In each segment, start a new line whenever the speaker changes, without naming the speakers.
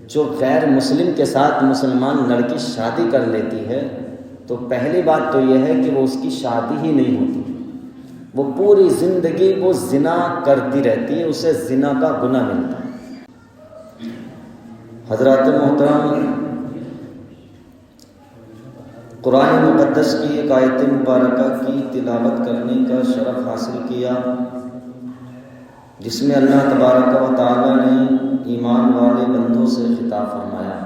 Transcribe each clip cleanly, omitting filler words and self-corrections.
جو غیر مسلم کے ساتھ مسلمان لڑکی شادی کر لیتی ہے تو پہلی بات تو یہ ہے کہ وہ اس کی شادی ہی نہیں ہوتی، وہ پوری زندگی وہ زنا کرتی رہتی ہے، اسے زنا کا گناہ ملتا ہے۔ حضرات محترم، قرآن مقدس کی ایک آیت مبارکہ کی تلاوت کرنے کا شرف حاصل کیا، جس میں اللہ تبارک و تعالی نے ایمان والے بندوں سے خطاب فرمایا،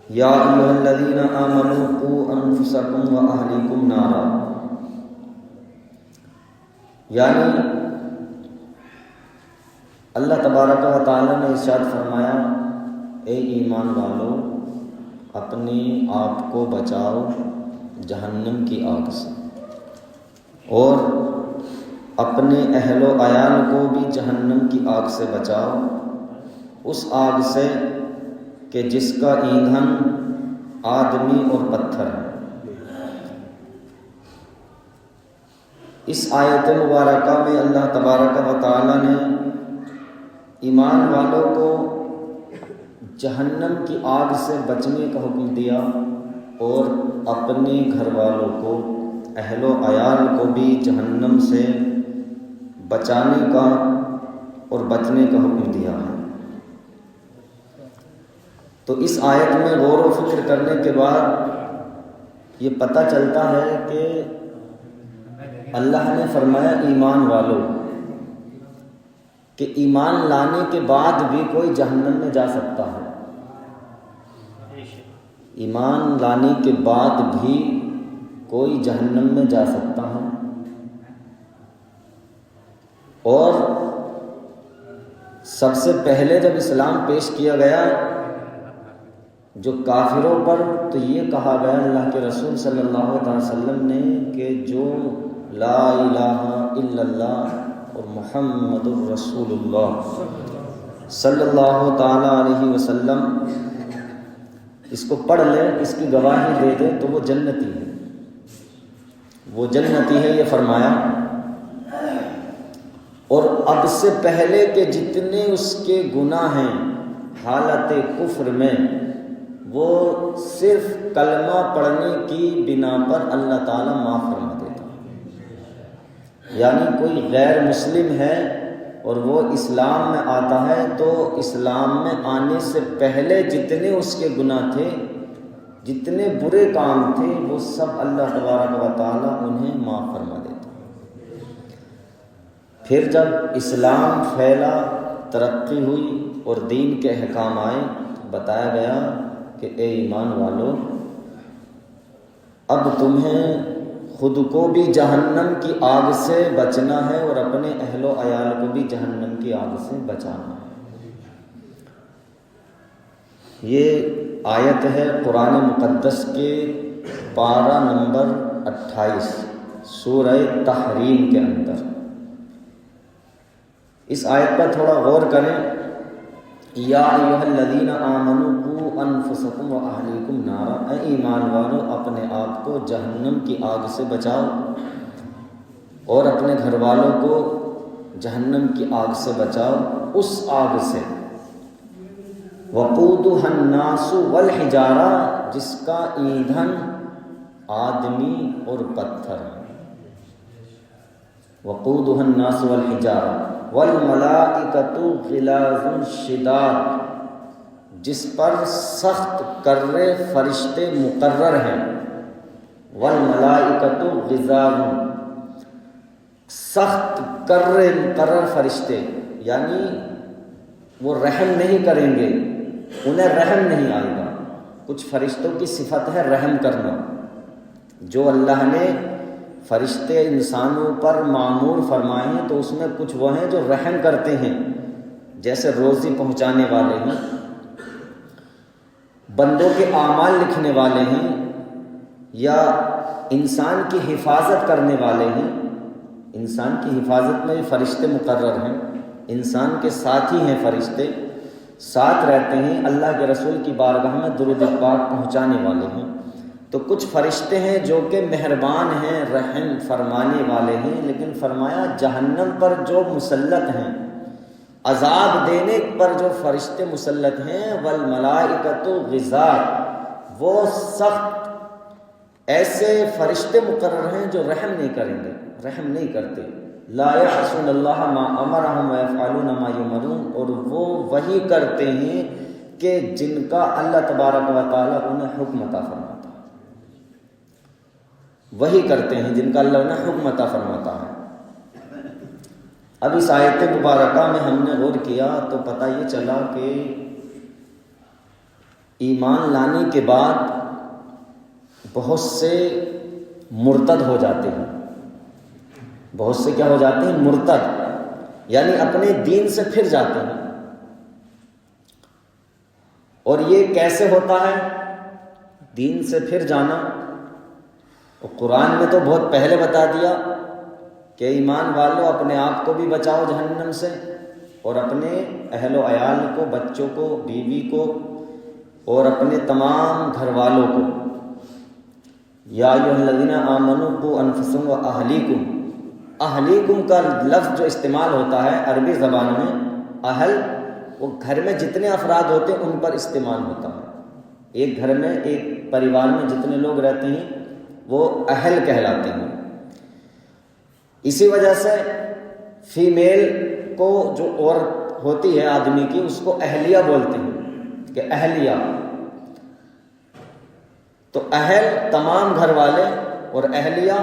یا ایھا الذین آمنوا قوا انفسکم واہلیکم نارا، یعنی اللہ تبارک و تعالی نے ارشاد فرمایا، اے ایمان والو اپنے آپ کو بچاؤ جہنم کی آگ سے، اور اپنے اہل و عیال کو بھی جہنم کی آگ سے بچاؤ، اس آگ سے کہ جس کا ایندھن آدمی اور پتھر ہے۔ اس آیت مبارکہ میں اللہ تبارک و تعالی نے ایمان والوں کو جہنم کی آگ سے بچنے کا حکم دیا، اور اپنے گھر والوں کو، اہل و عیال کو بھی جہنم سے بچانے کا اور بچنے کا حکم دیا ہے۔ تو اس آیت میں غور و فکر کرنے کے بعد یہ پتہ چلتا ہے کہ اللہ نے فرمایا ایمان والو، کہ ایمان لانے کے بعد بھی کوئی جہنم میں جا سکتا ہے، ایمان لانے کے بعد بھی کوئی جہنم میں جا سکتا ہے۔ اور سب سے پہلے جب اسلام پیش کیا گیا جو کافروں پر، تو یہ کہا گیا اللہ کے رسول صلی اللہ علیہ وسلم نے کہ جو لا الہ الا اللہ اور محمد الرسول اللہ صلی اللہ تعالی علیہ وسلم اس کو پڑھ لے، اس کی گواہی دے دے تو وہ جنتی ہے، وہ جنتی ہے، یہ فرمایا۔ اور اب سے پہلے کے جتنے اس کے گناہ ہیں حالت کفر میں، وہ صرف کلمہ پڑھنے کی بنا پر اللہ تعالیٰ معاف فرما دیتا ہے۔ یعنی کوئی غیر مسلم ہے اور وہ اسلام میں آتا ہے تو اسلام میں آنے سے پہلے جتنے اس کے گناہ تھے، جتنے برے کام تھے، وہ سب اللہ تبارک و تعالیٰ انہیں معاف فرما دیتا۔ پھر جب اسلام پھیلا، ترقی ہوئی اور دین کے احکام آئے، بتایا گیا کہ اے ایمان والو، اب تمہیں خود کو بھی جہنم کی آگ سے بچنا ہے اور اپنے اہل و عیال کو بھی جہنم کی آگ سے بچانا ہے۔ یہ آیت ہے قرآن مقدس کے پارہ نمبر 28 سورہ تحریم کے اندر۔ اس آیت پر تھوڑا غور کریں، یا ایھا الذین آمنوا قوا انفسکم واہلیکم نارا، اے ایمان والو اپنے آپ کو جہنم کی آگ سے بچاؤ اور اپنے گھر والوں کو جہنم کی آگ سے بچاؤ، اس آگ سے وقودھا الناس والحجارہ، جس کا ایندھن آدمی اور پتھر ہے، وقودھا الناس والحجارہ والملائکۃ غلاظ شداد، جس پر سخت کرے فرشتے مقرر ہیں، والملائکۃ غلاظ، سخت کرے مقرر فرشتے، یعنی وہ رحم نہیں کریں گے، انہیں رحم نہیں آئے گا۔ کچھ فرشتوں کی صفت ہے رحم کرنا، جو اللہ نے فرشتے انسانوں پر معمور فرمائے ہیں تو اس میں کچھ وہ ہیں جو رحم کرتے ہیں، جیسے روزی پہنچانے والے ہیں، بندوں کے اعمال لکھنے والے ہیں، یا انسان کی حفاظت کرنے والے ہیں۔ انسان کی حفاظت میں فرشتے مقرر ہیں، انسان کے ساتھی ہیں فرشتے، ساتھ رہتے ہیں، اللہ کے رسول کی بارگاہ میں درود پاک پہنچانے والے ہیں۔ تو کچھ فرشتے ہیں جو کہ مہربان ہیں، رحم فرمانے والے ہیں، لیکن فرمایا جہنم پر جو مسلط ہیں، عذاب دینے پر جو فرشتے مسلط ہیں، والملائکۃ غضاظ، وہ سخت ایسے فرشتے مقرر ہیں جو رحم نہیں کریں گے، رحم نہیں کرتے. لا یعصون اللہ ما امرہم ویفعلون ما یؤمرون، اور وہ وہی کرتے ہیں کہ جن کا اللہ تبارک و تعالیٰ انہیں حکم عطا فرماتا ہے، وہی کرتے ہیں جن کا اللہ انہیں حکم عطا فرماتا ہے. اب اس آیت مبارکہ میں ہم نے غور کیا تو پتہ یہ چلا کہ ایمان لانے کے بعد بہت سے مرتد ہو جاتے ہیں. بہت سے کیا ہو جاتے ہیں؟ مرتد، یعنی اپنے دین سے پھر جاتے ہیں. اور یہ کیسے ہوتا ہے دین سے پھر جانا؟ اور قرآن نے تو بہت پہلے بتا دیا کہ ایمان والوں اپنے آپ کو بھی بچاؤ جہنم سے، اور اپنے اہل و عیال کو، بچوں کو، بیوی کو، اور اپنے تمام گھر والوں کو. یا ایھا الذین آمنوا قوا انفسکم واہلیکم، اہلیکم کا لفظ جو استعمال ہوتا ہے عربی زبان میں، اہل، وہ گھر میں جتنے افراد ہوتے ہیں ان پر استعمال ہوتا ہے. ایک گھر میں، ایک پریوار میں جتنے لوگ رہتے ہیں وہ اہل کہلاتے ہیں. اسی وجہ سے فیمیل کو، جو عورت ہوتی ہے آدمی کی، اس کو اہلیہ بولتے ہیں کہ اہلیہ. تو اہل تمام گھر والے، اور اہلیہ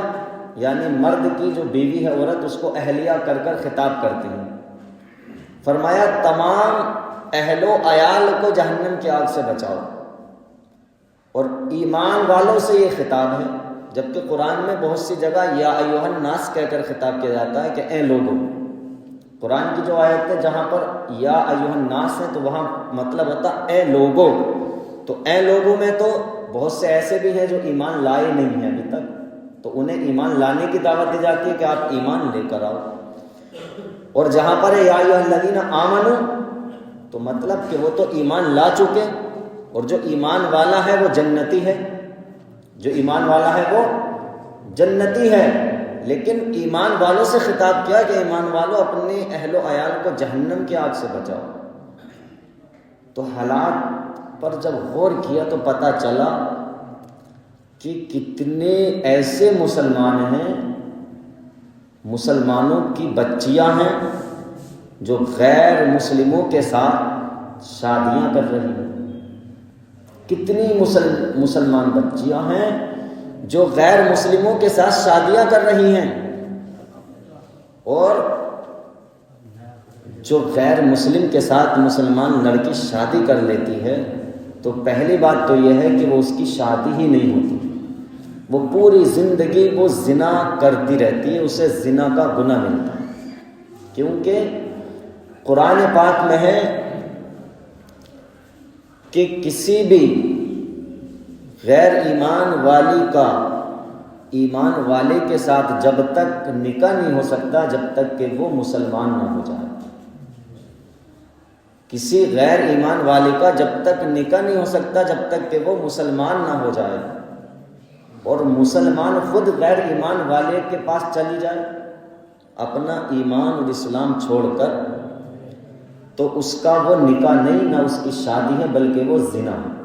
یعنی مرد کی جو بیوی ہے عورت، اس کو اہلیہ کر کر خطاب کرتے ہیں. فرمایا تمام اہل و عیال کو جہنم کی آگ سے بچاؤ. اور ایمان والوں سے یہ خطاب ہے، جبکہ قرآن میں بہت سی جگہ یا ایھا الناس کہہ کر خطاب کیا جاتا ہے کہ اے لوگوں. قرآن کی جو آیت ہے جہاں پر یا ایھا الناس ہے تو وہاں مطلب ہوتا اے لوگوں. تو اے لوگوں میں تو بہت سے ایسے بھی ہیں جو ایمان لائے نہیں ہیں ابھی تک، تو انہیں ایمان لانے کی دعوت دی جاتی ہے کہ آپ ایمان لے کر آؤ. اور جہاں پر ہے یا ایھا الذین آمنوا، تو مطلب کہ وہ تو ایمان لا چکے، اور جو ایمان والا ہے وہ جنتی ہے. جو ایمان والا ہے وہ جنتی ہے. لیکن ایمان والوں سے خطاب کیا کہ ایمان والوں اپنے اہل و عیال کو جہنم کی آگ سے بچاؤ. تو حالات پر جب غور کیا تو پتہ چلا کہ کتنے ایسے مسلمان ہیں، مسلمانوں کی بچیاں ہیں جو غیر مسلموں کے ساتھ شادیاں کر رہی ہیں. کتنی مسلمان بچیاں ہیں جو غیر مسلموں کے ساتھ شادیاں کر رہی ہیں. اور جو غیر مسلم کے ساتھ مسلمان لڑکی شادی کر لیتی ہے تو پہلی بات تو یہ ہے کہ وہ اس کی شادی ہی نہیں ہوتی، وہ پوری زندگی وہ زنا کرتی رہتی ہے، اسے زنا کا گناہ ملتا ہے. کیونکہ قرآن پاک میں ہے کہ کسی بھی غیر ایمان والی کا ایمان والے کے ساتھ جب تک نکاح نہیں ہو سکتا جب تک کہ وہ مسلمان نہ ہو جائے. کسی غیر ایمان والے کا جب تک نکاح نہیں ہو سکتا جب تک کہ وہ مسلمان نہ ہو جائے. اور مسلمان خود غیر ایمان والے کے پاس چلی جائے اپنا ایمان اور اسلام چھوڑ کر، تو اس کا وہ نکاح نہیں، نہ اس کی شادی ہے، بلکہ وہ زنا ہے.